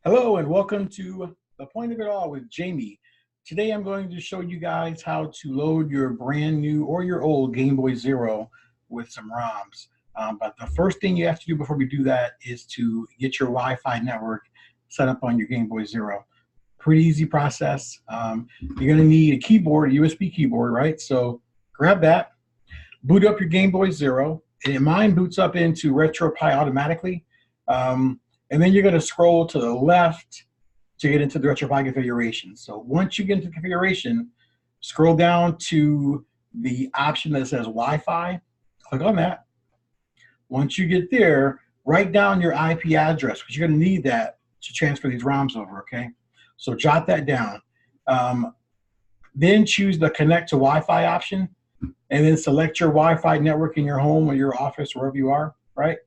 Hello and welcome to The Point of It All with Jamie. Today I'm going to show you guys how to load your brand new or your old Gameboy Zero with some ROMs. But the first thing you have to do before we do that is to get your Wi-Fi network set up on your Gameboy Zero. Pretty easy process. You're going to need a keyboard, a USB keyboard, right? So grab that, boot up your Gameboy Zero, and mine boots up into RetroPie automatically. And then you're going to scroll to the left to get into the RetroPie configuration. So once you get into the configuration, scroll down to the option that says Wi-Fi. Click on that. Once you get there, write down your IP address because you're going to need that to transfer these ROMs over, okay? So jot that down. Then choose the Connect to Wi-Fi option, and then select your Wi-Fi network in your home or your office, wherever you are, right?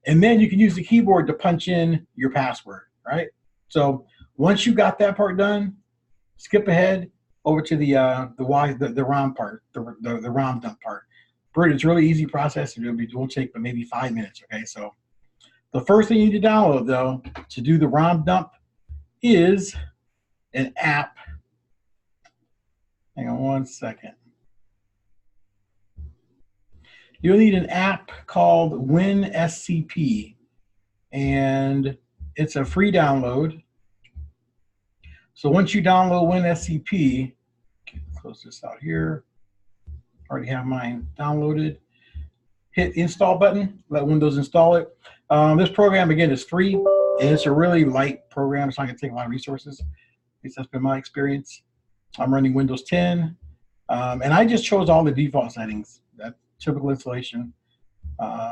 And then you can use the keyboard to punch in your password, right? So once you got that part done, skip ahead over to the ROM part, the ROM dump part. It's a really easy process. It won't take but maybe 5 minutes, okay? So the first thing you need to download, though, to do the ROM dump is an app. Hang on one second. You'll need an app called WinSCP, and it's a free download. So once you download WinSCP, close this out here. Already have mine downloaded. Hit install button, let Windows install it. This program, again, is free, and it's a really light program. It's not going to take a lot of resources. At least that's been my experience. I'm running Windows 10, and I just chose all the default settings. That typical installation,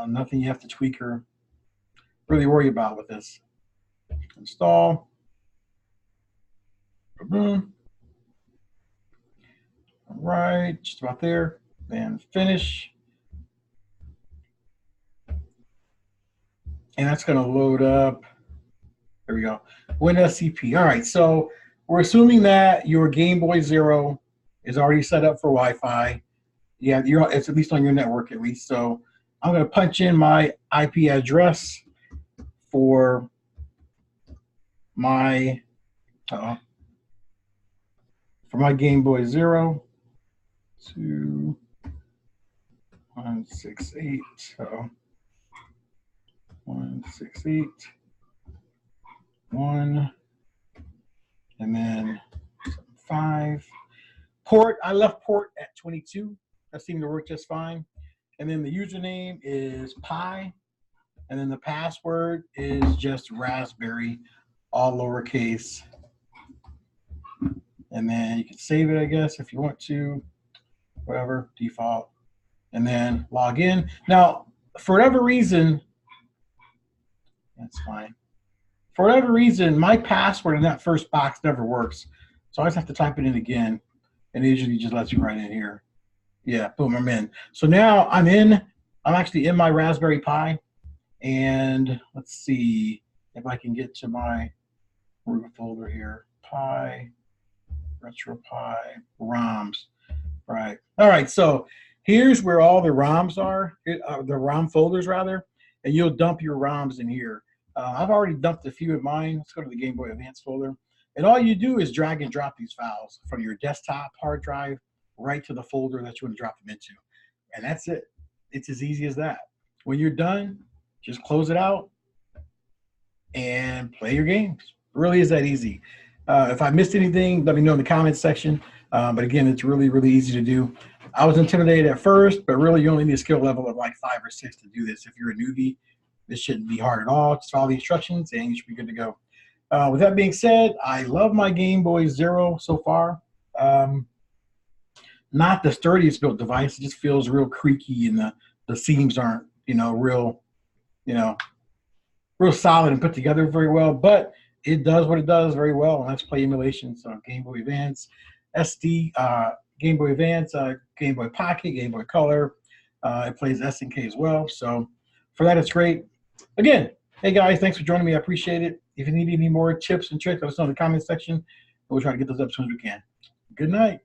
nothing you have to tweak or really worry about with this. Install. All right, just about there. Then finish. And that's going to load up. There we go. WinSCP. All right, so we're assuming that your Gameboy Zero is already set up for Wi-Fi. Yeah, it's at least on your network at least. So I'm going to punch in my IP address for my Gameboy Zero to 168. So 168.1, and then 5. Port, I left port at 22. That seemed to work just fine. And then the username is Pi, and then the password is just Raspberry, all lowercase. And then you can save it, I guess, if you want to, whatever, default. And then log in. Now, for whatever reason, that's fine. For whatever reason, my password in that first box never works. So I just have to type it in again, and it usually just lets you right in here. Yeah, boom, I'm in. So now I'm actually in my Raspberry Pi, and let's see if I can get to my root folder here. Pi, RetroPie, ROMs, right. All right, so here's where all the ROMs are, the ROM folders rather, and you'll dump your ROMs in here. I've already dumped a few of mine. Let's go to the Game Boy Advance folder. And all you do is drag and drop these files from your desktop hard drive right to the folder that you want to drop them into. And that's it. It's as easy as that. When you're done, just close it out and play your games. It really is that easy. If I missed anything, let me know in the comments section. But again, it's really, really easy to do. I was intimidated at first, but really you only need a skill level of like 5 or 6 to do this. If you're a newbie, this shouldn't be hard at all. Just follow the instructions and you should be good to go. With that being said, I love my Gameboy Zero so far. Not the sturdiest built device. It just feels real creaky, and the seams aren't, real solid and put together very well. But it does what it does very well, and that's play emulation. So Game Boy Advance, SD, Game Boy Advance, Game Boy Pocket, Game Boy Color. It plays SNK as well. So for that, it's great. Again, hey guys, thanks for joining me. I appreciate it. If you need any more tips and tricks, let us know in the comment section. We'll try to get those up as soon as we can. Good night.